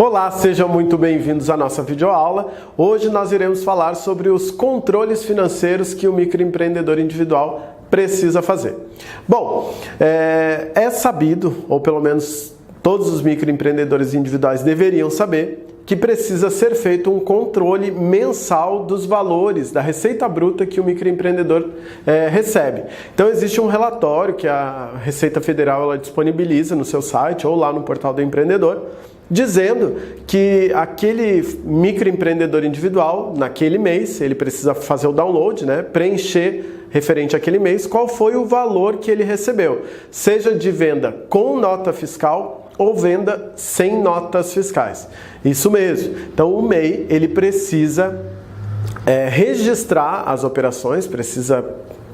Olá, sejam muito bem-vindos à nossa videoaula. Hoje nós iremos falar sobre os controles financeiros que o microempreendedor individual precisa fazer. Bom, é sabido, ou pelo menos todos os microempreendedores individuais deveriam saber, que precisa ser feito um controle mensal dos valores da receita bruta que o microempreendedor recebe. Então existe um relatório que a Receita Federal ela disponibiliza no seu site ou lá no portal do empreendedor, dizendo que aquele microempreendedor individual, naquele mês, ele precisa fazer o download, preencher referente àquele mês, qual foi o valor que ele recebeu, seja de venda com nota fiscal ou venda sem notas fiscais. Isso mesmo. Então o MEI ele precisa registrar as operações, precisa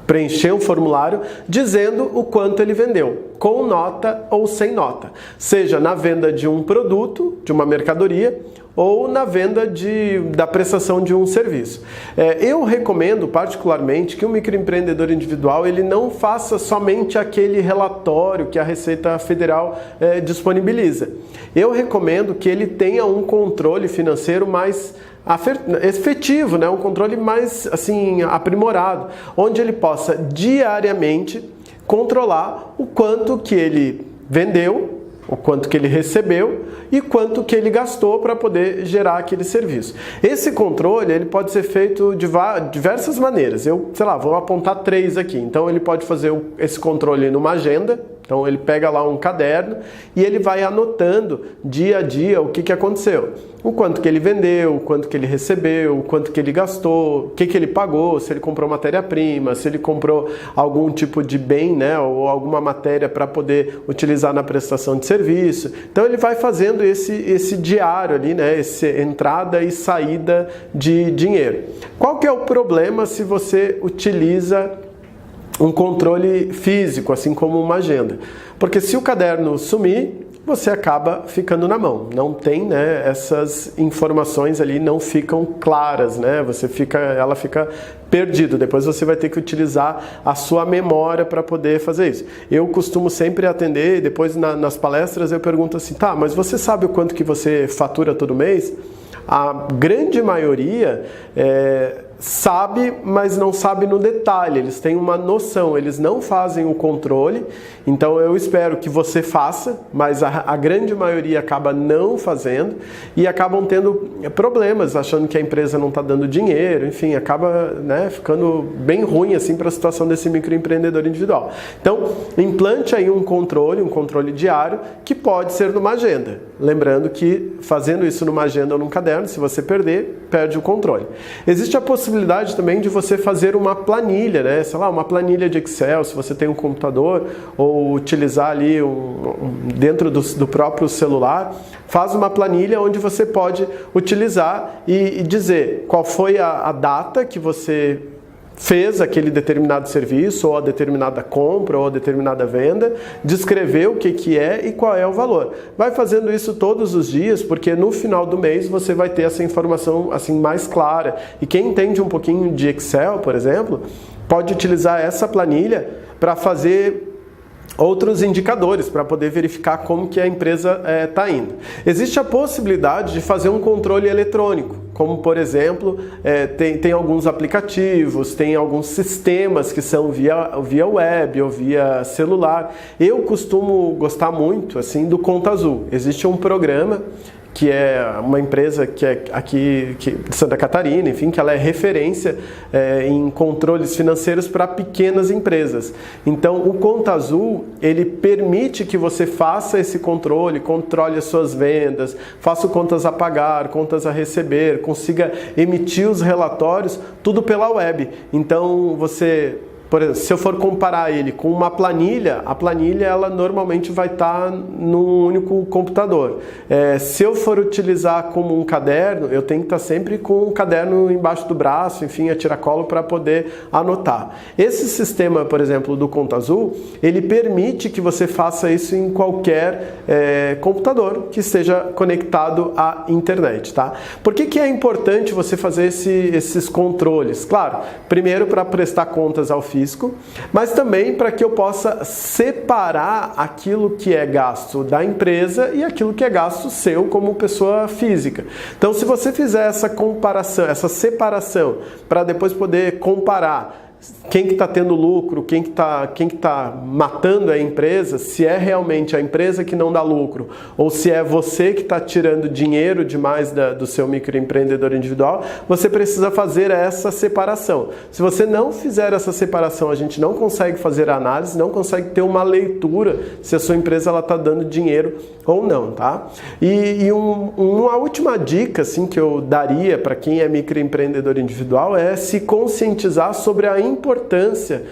preencher um formulário dizendo o quanto ele vendeu, com nota ou sem nota, seja na venda de um produto, de uma mercadoria, ou na venda da prestação de um serviço. Eu recomendo particularmente que o microempreendedor individual ele não faça somente aquele relatório que a Receita Federal disponibiliza. Eu recomendo que ele tenha um controle financeiro mais efetivo, um controle mais aprimorado, onde ele possa diariamente controlar o quanto que ele vendeu, o quanto que ele recebeu e quanto que ele gastou para poder gerar aquele serviço. Esse controle ele pode ser feito de diversas maneiras. Eu, vou apontar 3 aqui. Então ele pode fazer esse controle numa agenda. Então ele pega lá um caderno e ele vai anotando dia a dia o que aconteceu. O quanto que ele vendeu, o quanto que ele recebeu, o quanto que ele gastou, o que ele pagou, se ele comprou matéria-prima, se ele comprou algum tipo de bem, ou alguma matéria para poder utilizar na prestação de serviço. Então ele vai fazendo esse diário ali, essa entrada e saída de dinheiro. Qual que é o problema se você utiliza um controle físico, assim como uma agenda? Porque se o caderno sumir, você acaba ficando na mão. Não tem, essas informações ali não ficam claras, ela fica perdido. Depois você vai ter que utilizar a sua memória para poder fazer isso. Eu costumo sempre atender, depois nas palestras eu pergunto assim, tá, mas você sabe o quanto que você fatura todo mês? A grande maioria sabe, mas não sabe no detalhe, eles têm uma noção, eles não fazem o controle, então eu espero que você faça, mas a grande maioria acaba não fazendo e acabam tendo problemas, achando que a empresa não está dando dinheiro, enfim, acaba ficando bem ruim assim para a situação desse microempreendedor individual. Então, implante aí um controle diário, que pode ser numa agenda. Lembrando que fazendo isso numa agenda ou num caderno, se você perder, perde o controle. Existe a possibilidade também de você fazer uma planilha, uma planilha de Excel, se você tem um computador, ou utilizar ali dentro do próprio celular, faz uma planilha onde você pode utilizar e dizer qual foi a data que você fez aquele determinado serviço, ou a determinada compra, ou a determinada venda, descrever o que é e qual é o valor. Vai fazendo isso todos os dias, porque no final do mês você vai ter essa informação mais clara. E quem entende um pouquinho de Excel, por exemplo, pode utilizar essa planilha para fazer outros indicadores para poder verificar como que a empresa está indo. Existe a possibilidade de fazer um controle eletrônico, como por exemplo, tem alguns aplicativos, tem alguns sistemas que são via web ou via celular. Eu costumo gostar muito do Conta Azul. Existe um programa que é uma empresa que é aqui de Santa Catarina, enfim, que ela é referência em controles financeiros para pequenas empresas. Então, o Conta Azul, ele permite que você faça esse controle, controle as suas vendas, faça contas a pagar, contas a receber, consiga emitir os relatórios, tudo pela web. Então, por exemplo, se eu for comparar ele com uma planilha, a planilha ela normalmente vai estar num único computador. Se eu for utilizar como um caderno, eu tenho que estar sempre com um caderno embaixo do braço, enfim, a tiracolo para poder anotar. Esse sistema, por exemplo, do Conta Azul, ele permite que você faça isso em qualquer computador que esteja conectado à internet, tá? Por que é importante você fazer esses controles? Claro, primeiro para prestar contas ao fisco, risco, mas também para que eu possa separar aquilo que é gasto da empresa e aquilo que é gasto seu como pessoa física. Então, se você fizer essa comparação, essa separação, para depois poder comparar quem que está tendo lucro, quem que tá matando a empresa, se é realmente a empresa que não dá lucro ou se é você que está tirando dinheiro demais do seu microempreendedor individual, você precisa fazer essa separação. Se você não fizer essa separação, a gente não consegue fazer a análise, não consegue ter uma leitura se a sua empresa está dando dinheiro ou não, tá? E uma última dica assim, que eu daria para quem é microempreendedor individual é se conscientizar sobre a importância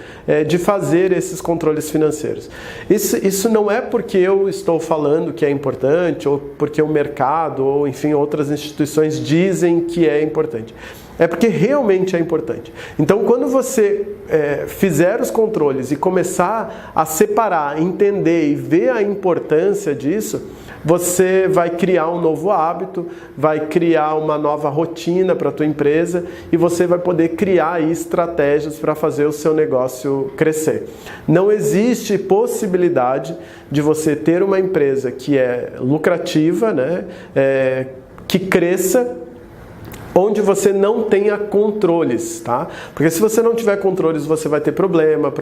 de fazer esses controles financeiros. Isso não é porque eu estou falando que é importante, ou porque o mercado, ou enfim, outras instituições dizem que é importante. É porque realmente é importante. Então, quando você fizer os controles e começar a separar, entender e ver a importância disso, você vai criar um novo hábito, vai criar uma nova rotina para a tua empresa e você vai poder criar aí estratégias para fazer o seu negócio crescer. Não existe possibilidade de você ter uma empresa que é lucrativa, né, que cresça, onde você não tenha controles, tá? Porque se você não tiver controles, você vai ter problema,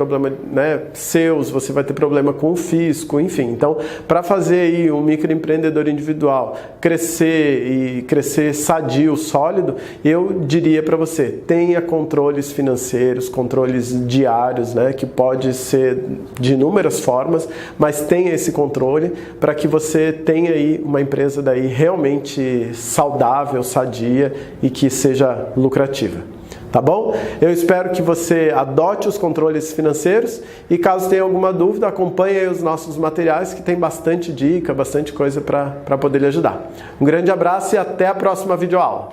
né, seus, você vai ter problema com o fisco, enfim. Então, para fazer aí um microempreendedor individual crescer e crescer sadio, sólido, eu diria para você, tenha controles financeiros, controles diários, né, que pode ser de inúmeras formas, mas tenha esse controle para que você tenha aí uma empresa daí realmente saudável, sadia e que seja lucrativa. Tá bom? Eu espero que você adote os controles financeiros e caso tenha alguma dúvida, acompanhe aí os nossos materiais que tem bastante dica, bastante coisa para poder lhe ajudar. Um grande abraço e até a próxima videoaula.